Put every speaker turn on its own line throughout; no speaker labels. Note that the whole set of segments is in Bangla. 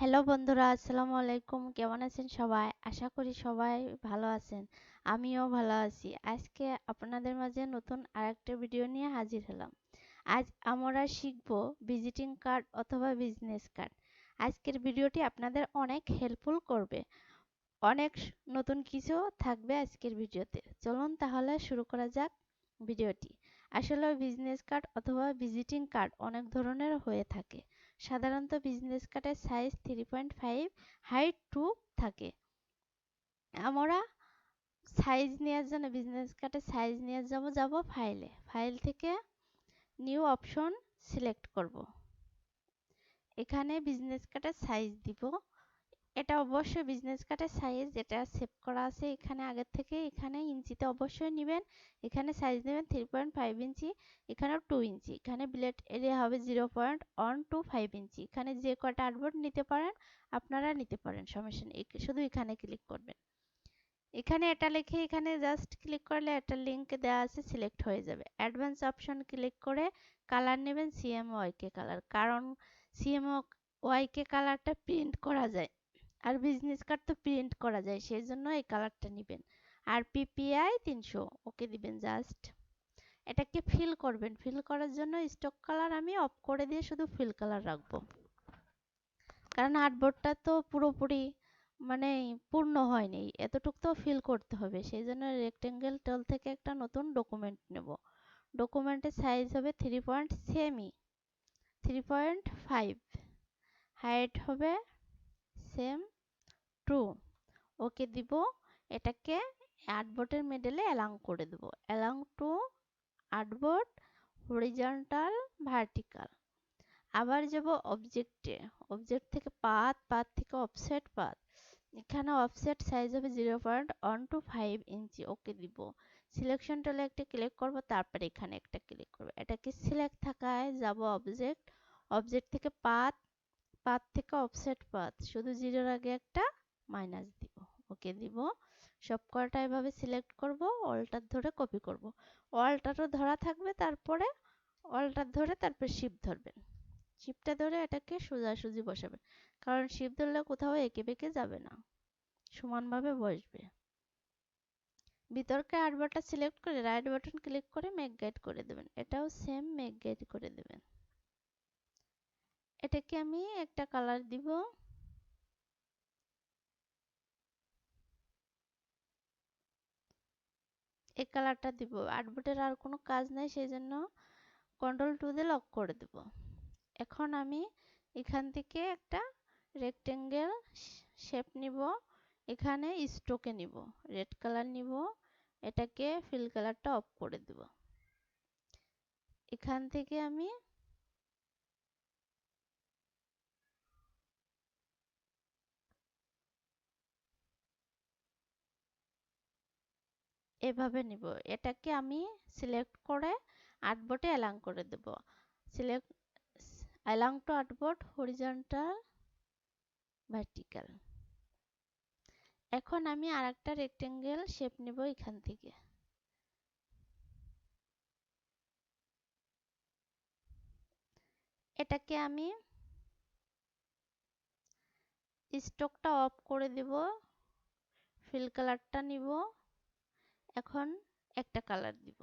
হ্যালো বন্ধুরা, আসসালামু আলাইকুম। কেমন আছেন সবাই? আশা করি সবাই ভালো আছেন। আমিও ভালো আছি। আজকে আপনাদের মাঝে নতুন আরেকটা ভিডিও নিয়ে হাজির হলাম। আজ আমরা শিখব ভিজিটিং কার্ড অথবা বিজনেস কার্ড। আজকের ভিডিওটি আপনাদের অনেক হেল্পফুল করবে। অনেক নতুন কিছু থাকবে আজকের ভিডিওতে। চলুন তাহলে শুরু করা যাক ভিডিওটি। আসলে বিজনেস কার্ড অথবা ভিজিটিং কার্ড অনেক ধরনের হয়ে থাকে। সাধারণত বিজনেস কার্ডের সাইজ 3.5, হাইট 2 থাকে। আমরা সাইজ নেওয়ার জন্য বিজনেস কার্ডের সাইজ নিয়ে যাব ফাইল থেকে নিউ অপশন সিলেক্ট করব। এখানে বিজনেস কার্ডের সাইজ দিব। এটা অবশ্যই বিজনেস কার্ডের সাইজ যেটা সেভ করা আছে এখানে আগের থেকে, এখানে ইঞ্চিতে অবশ্যই নেবেন। এখানে সাইজ নেবেন 3.5 ইঞ্চি, এখানেও 2 ইঞ্চি। এখানে বিলেট এরিয়া হবে 0.125 ইঞ্চি। এখানে যে কটা আর্টবোর্ড নিতে পারেন আপনারা নিতে পারেন, সমস্যা নেই। শুধু এখানে ক্লিক করবেন। এখানে এটা লিখে এখানে জাস্ট ক্লিক করলে একটা লিংক দেওয়া আছে, সিলেক্ট হয়ে যাবে। অ্যাডভান্স অপশন ক্লিক করে কালার নেবেন সিএমওয়াইকে কালার, কারণ সিএমওয়াইকে কালারটা প্রিন্ট করা যায়, আর বিজনেস কার্ড তো প্রিন্ট করা যায়, সেই জন্য এই কালারটা নেবেন। আর পিপিআই 300 ওকে দিবেন জাস্ট। এটাকে ফিল করবেন। ফিল করার জন্য স্টক কালার আমি অফ করে দিয়ে শুধু ফিল কালার রাখবো, কারণ আর্টবোর্ডটা তো পুরোপুরি মানে পূর্ণ হয়নি, এতটুকু তো ফিল করতে হবে। সেই জন্য রেক্টেঙ্গেল টুল থেকে একটা নতুন ডকুমেন্ট নেব। ডকুমেন্টের সাইজ হবে 3.5, হাইট হবে সেম 2, ওকে দিব। এটাকে আর্টবোর্ডের মিডলে অ্যালাইন করে দেব। Align to artboard horizontal vertical. আবার যাব অবজেক্টে, অবজেক্ট থেকে পাথ থেকে অফসেট পাথ। এখানে অফসেট সাইজ হবে 0.125 ইঞ্চি, ওকে দিব। সিলেকশন টুলে একটা ক্লিক করব, তারপরে এখানে একটা ক্লিক করব। এটাকে সিলেক্ট থাকায় যাব অবজেক্ট, অবজেক্ট থেকে পাথ থেকে অফসেট পাথ, শুধু জিরোর আগে একটা মাইনাস দিব, ওকে দিব। সব কয়টা এভাবে সিলেক্ট করব, অল্টার ধরে কপি করব। অল্টারও ধরা থাকবে, তারপরে অল্টার ধরে তারপরে শিফট ধরবেন। শিফটটা ধরে এটাকে সোজাসুজি বসাবেন, কারণ শিফট ধরলে কোথাও এঁকে বেঁকে যাবে না, সমানভাবে বসবে। ভিতরকে আর্ট বাটন সিলেক্ট করে রাইট বাটন ক্লিক করে মেক গাইড করে দেবেন। এটাও সেম মেক গাইড করে দেবেন। এটাকে আমি একটা কালার দিব। এই কালারটা দিব। আর্টবোর্ডের আর কোনো কাজ নাই, সেই জন্য কন্ট্রোল 2 দিয়ে লক করে দেব। এখন আমি এখান থেকে একটা রেক্টেঙ্গেল শেপ নিব। এখানে স্ট্রোকে নিব, রেড কালার নিব। এটাকে ফিল কালারটা অফ করে দেব। এখান থেকে আমি এভাবে নিব। এটাকে আমি সিলেক্ট করে আর্টবোর্ডে অ্যালাইন করে দেব। Select align to artboard horizontal vertical. এখন আমি আরেকটা রেক্টেঙ্গেল শেপ নিব এখান থেকে। এটাকে আমি স্ট্রোকটা অফ করে দেব, ফিল কালারটা নিব। এখন একটা কালার দিব।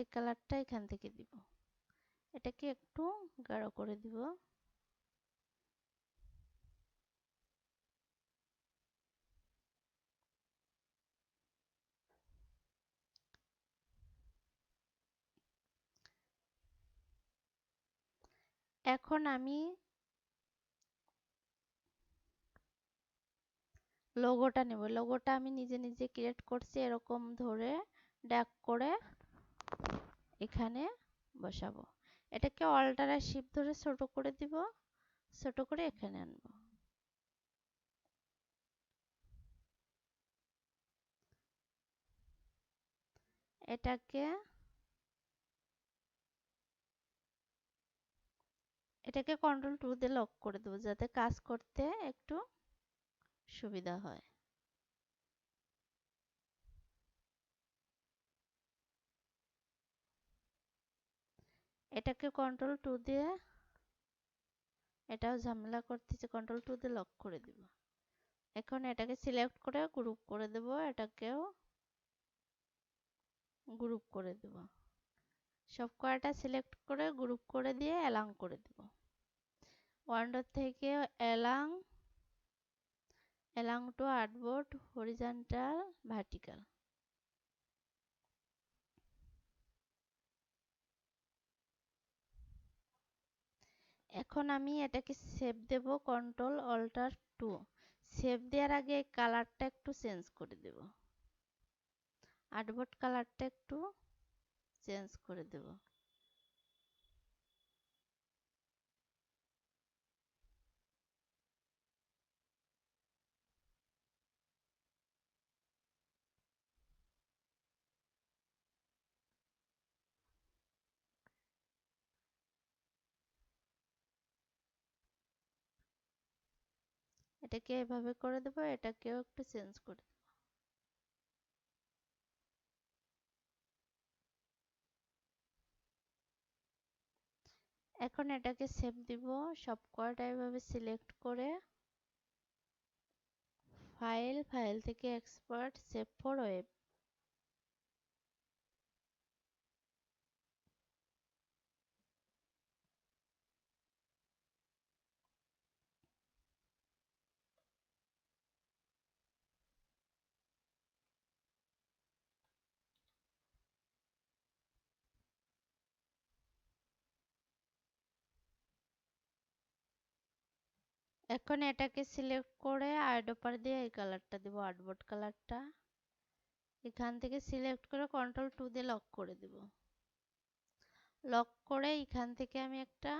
এই কালারটা এখান থেকে দিব। এটাকে একটু গাঢ় করে দিব। এখন আমি লোগোটা নেব। লোগোটা আমি নিজে নিজে ক্রিয়েট করছি, এরকম ধরে ড্র্যাগ করে এখানে বসাবো। এটাকে অল্টার আর শিফট ধরে ছোট করে দিব, ছোট করে এখানে আনবো। এটাকে এটাকে কন্ট্রোল 2 দিয়ে লক করে দেবো, যাতে কাজ করতে একটু সুবিধা হয়। এটাকে কন্ট্রোল 2 দিয়ে, এটাও ঝামেলা করতেছে, কন্ট্রোল 2 দিয়ে লক করে দিব। এখন এটাকে সিলেক্ট করে গ্রুপ করে দেব, এটাকেও গ্রুপ করে দেব। সব কয়টা সিলেক্ট করে গ্রুপ করে দিয়ে অ্যালাং করে দেব। ওয়ান্ডার থেকে along to artboard, horizontal, vertical. এখন আমি এটাকে সেভ দেব, কন্ট্রোল অল্টার 2। সেভ দেওয়ার আগে কালারটা একটু চেঞ্জ করে দেব, আর্টবোর্ড কালারটা একটু চেঞ্জ করে দেব। এটাকে এভাবে করে দেব, এটাকেও একটু চেঞ্জ করে দেব। এখন এটাকে সেভ দিব, সব কয়টা এভাবে সিলেক্ট করে ফাইল থেকে এক্সপোর্ট, সেভ ফর ওয়েব। এখন এটাকে সিলেক্ট করে আইডোপার দিয়ে এই কালারটা দেব, আর্টবোর্ড কালারটা। এখান থেকে সিলেক্ট করে কন্ট্রোল 2 দিয়ে লক করে দেব। লক করে এখান থেকে আমি একটা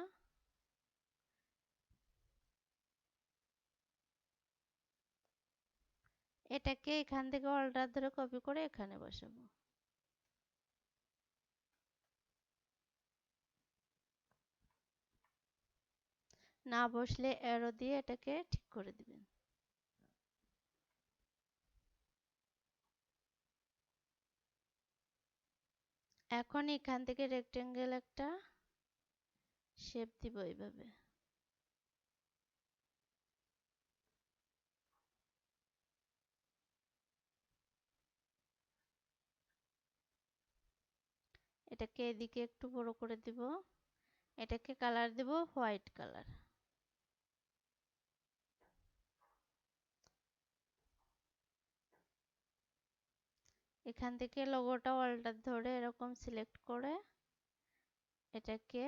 এটাকে এখান থেকে অল্টার ধরে কপি করে এখানে বসাবো। না বসলে অ্যারো দিয়ে এটাকে ঠিক করে দিবেন। এখন এখান থেকে রেক্টেঙ্গেল একটা শেপ দিব এইভাবে। এটাকে এদিকে একটু বড় করে দিব। এটাকে কালার দেব হোয়াইট কালার। এখান থেকে লোগোটা অল্টার ধরে এরকম সিলেক্ট করে এটাকে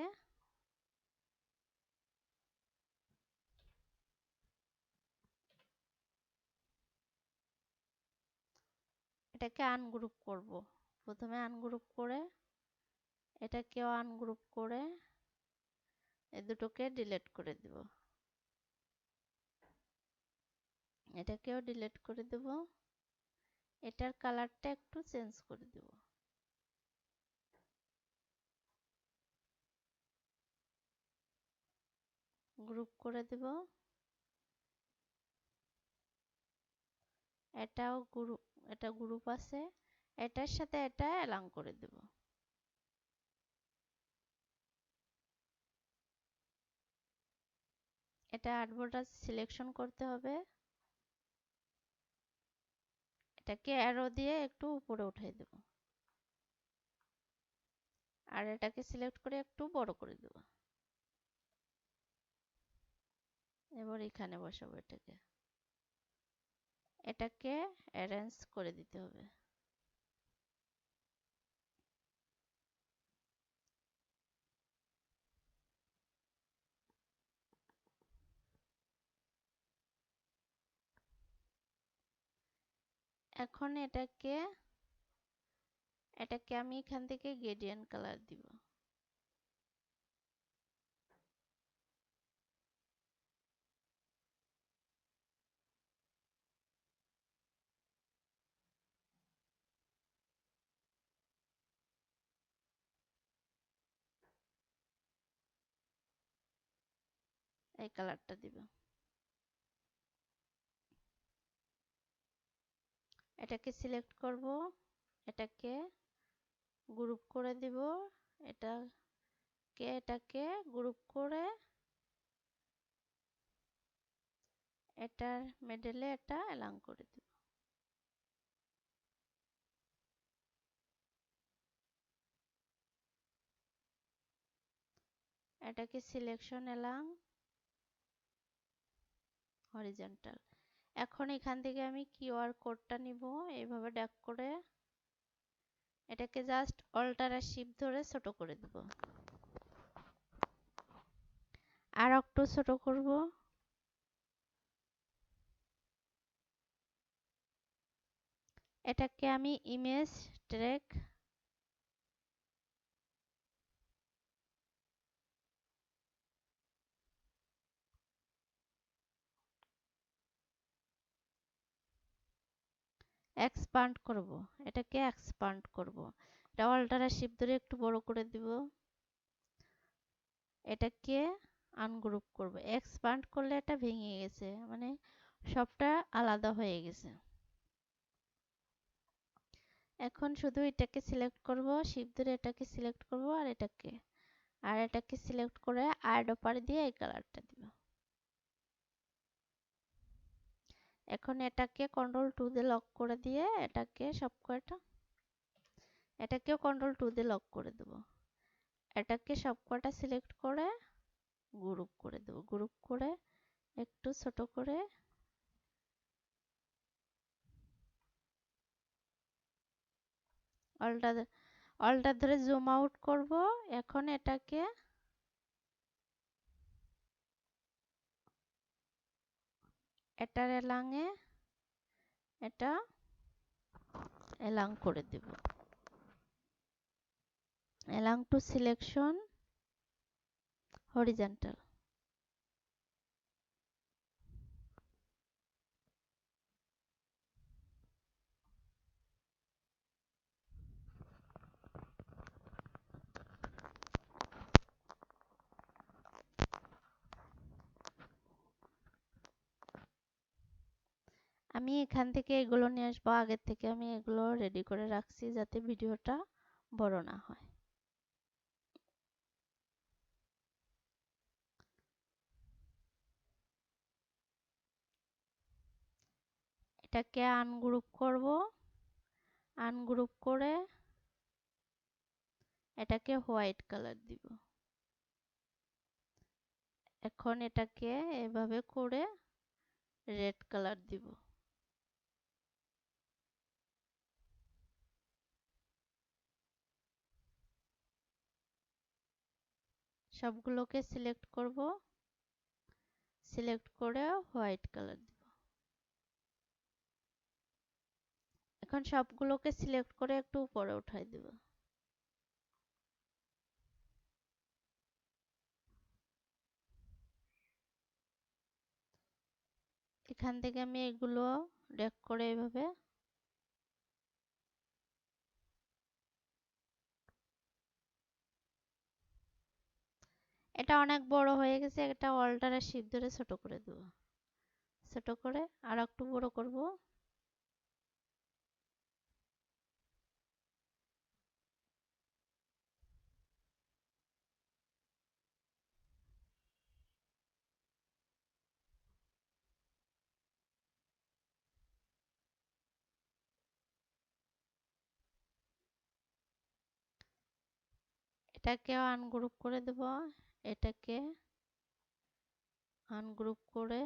আনগ্রুপ করব। প্রথমে আনগ্রুপ করে এটাকেও আনগ্রুপ করে এই দুটোকে ডিলিট করে দেব। এটাকেও ডিলিট করে দেব। এটার কালারটা একটু চেঞ্জ করে দেব। গ্রুপ করে দেব। এটাও গ্রুপ, এটা গ্রুপ আছে, এটার সাথে এটা অ্যালাইন করে দেব। এটা আর্টবোর্ডটা সিলেকশন করতে হবে। এটাকে অ্যারো দিয়ে একটু উপরে উঠিয়ে দেব। আর এটাকে সিলেক্ট করে একটু বড় করে দেব। এবার এখানে বসাবো এটাকে। এটাকে অ্যারেঞ্জ করে দিতে হবে। এখন এটাকে আমি এখান থেকে গ্রেডিয়েন্ট কালার দিব। এই কালারটা দিব। এটাকে সিলেক্ট করব, এটাকে গ্রুপ করে দিব। এটা এটাকে গ্রুপ করে এটার মিডলে এটা অ্যালাইন করে দেব। এটাকে সিলেকশন অ্যালাইন হরিজন্টাল। এখন এখান থেকে আমি কিউআর কোডটা নিব, এইভাবে ড্র্যাগ করে এটাকে জাস্ট অল্টার আর শিফট ধরে ছোট করে দেব। আর একটু ছোট করব। এটাকে আমি ইমেজ ট্র্যাক এক্সপান্ড করব। এটাকে এক্সপান্ড করব। এটা অল্টার আর শিফট ধরে একটু বড় করে দিব। এটাকে আনগ্রুপ করব। এক্সপান্ড করলে এটা ভেঙে গেছে, মানে সবটা আলাদা হয়ে গেছে। এখন শুধু এটাকে সিলেক্ট করব, শিফট ধরে এটাকে সিলেক্ট করব আর এটাকে সিলেক্ট করে আড অপার দিয়ে এই কালারটা দিব। এখন এটাকে কন্ট্রোল 2 দিয়ে লক করে দিয়ে এটাকেও কন্ট্রোল 2 দিয়ে লক করে দেব। এটাকে সবকটা সিলেক্ট করে গ্রুপ করে দেব। গ্রুপ করে একটু ছোট করে অল্টার ধরে জুম আউট করব। এখন এটাকে এটার এলাঙে এটা এলাং করে দেব। এলাং টু সিলেকশন হরিজন্টাল। আমি এখান থেকে এগুলো নিয়ে আসবো। আগের থেকে আমি এগুলো রেডি করে রাখছি যাতে ভিডিওটা বড় না হয়। এটাকে আনগ্রুপ করব। আনগ্রুপ করে এটাকে হোয়াইট কালার দিব। এখন এটাকে এভাবে করে রেড কালার দিব। সবগুলোকে সিলেক্ট করব, সিলেক্ট করে হোয়াইট কালার দিব। এখন সবগুলোকে সিলেক্ট করে একটু উপরে উঠাই দেব। এখান থেকে আমি এগুলো ড্র্যাগ করে এভাবে এটা অনেক বড় হয়ে গেছে। এটা অল্টার আর শিফট ধরে ছোট করে দেব। ছোট করে আর একটু বড় করব। এটাকেও আনগ্রুপ করে দেব। এটাকে আনগ্রুপ করে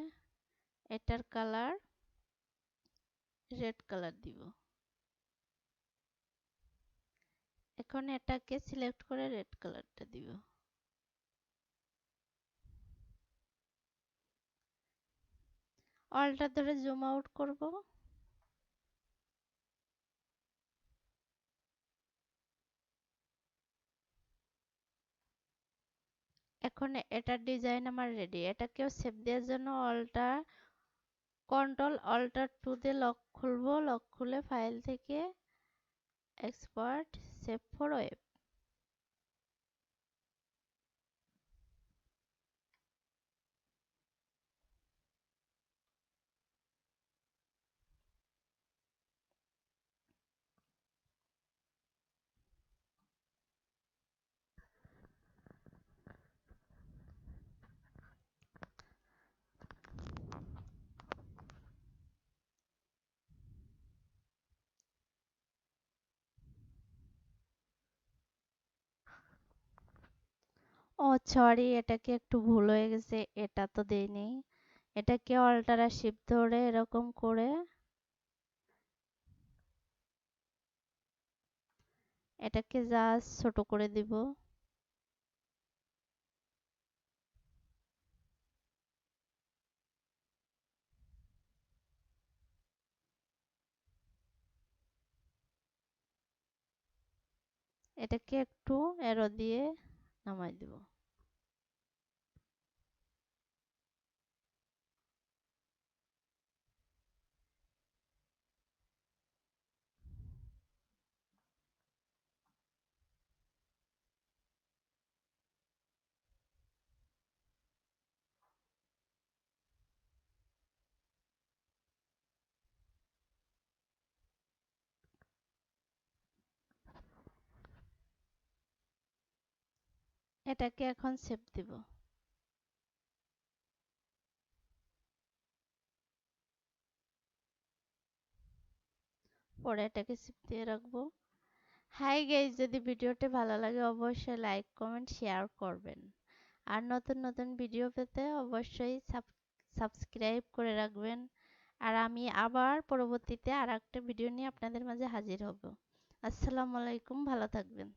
এটার কালার রেড কালার দিব। এখন এটাকে সিলেক্ট করে রেড কালারটা দিব। অল্টার ধরে জুম আউট করব। এখন এটার ডিজাইন আমার রেডি। এটাকেও সেভ দেওয়ার জন্য কন্ট্রোল অল্টার 2 দিয়ে লক খুলবো। লক খুলে ফাইল থেকে এক্সপোর্ট সেভ ফর ওয়েব। ও সরি, এটাকে একটু ভুল হয়ে গেছে, এটা তো দেইনি। এটাকে অল্টার আর শিফট ধরে এরকম করে এটাকে জাস্ট ছোট করে দিব। এটাকে একটু এরো দিয়ে নামাই দিব। এটাকে এখন সেভ দিব। পরে এটাকে সেভ দিয়ে রাখবো। হাই গাইস, যদি ভিডিওটি ভালো লাগে অবশ্যই লাইক কমেন্ট শেয়ার করবেন। আর নতুন নতুন ভিডিও পেতে অবশ্যই সাবস্ক্রাইব করে রাখবেন। আর আমি আবার পরবর্তীতে আর একটা ভিডিও নিয়ে আপনাদের মাঝে হাজির হব। আসসালামু আলাইকুম, ভালো থাকবেন।